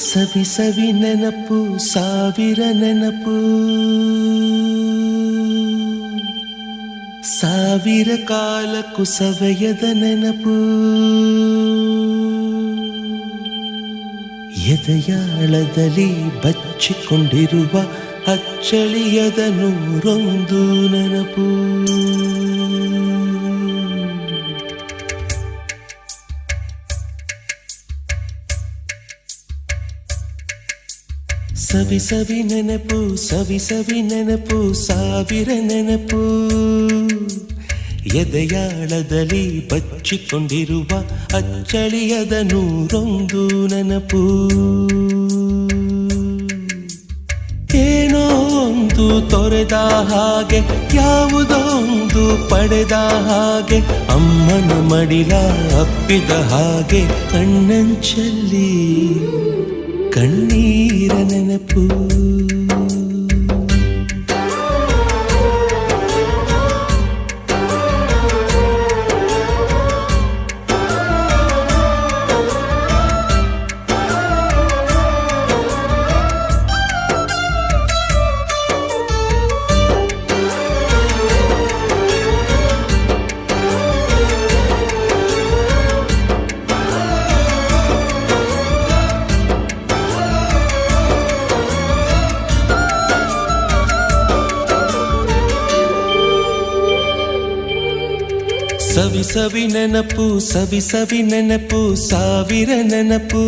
ಸವಿ ಸವಿ ನೆನಪು ಸಾವಿರ ನೆನಪು ಸಾವಿರ ಕಾಲಕ್ಕೂ ಸವೆಯದ ನೆನಪು ಎದೆಯಾಳದಲ್ಲಿ ಬಚ್ಚಿಕೊಂಡಿರುವ ಅಚ್ಚಳಿಯದ ನೂರೊಂದು ನೆನಪು ಸವಿ ಸವಿ ನೆನಪು ಸವಿ ಸವಿ ನೆನಪು ಸಾವಿರ ನೆನಪು ಎದೆಯಾಳದಲ್ಲಿ ಬಚ್ಚಿಕೊಂಡಿರುವ ಅಚ್ಚಳಿಯದ ನೂರೊಂದು ನೆನಪು ಏನೋ ಒಂದು ತೊರೆದ ಹಾಗೆ ಯಾವುದೋ ಒಂದು ಪಡೆದ ಹಾಗೆ ಅಮ್ಮನ ಮಡಿಲ ಅಪ್ಪಿದ ಹಾಗೆ ಕಣ್ಣಂಚಲ್ಲಿ ಕಣ್ಣೀರ ನೆನಪು ಸವಿ ಸವಿ ನೆನಪು ಸವಿ ಸವಿ ನೆನಪು ಸಾವಿರ ನೆನಪು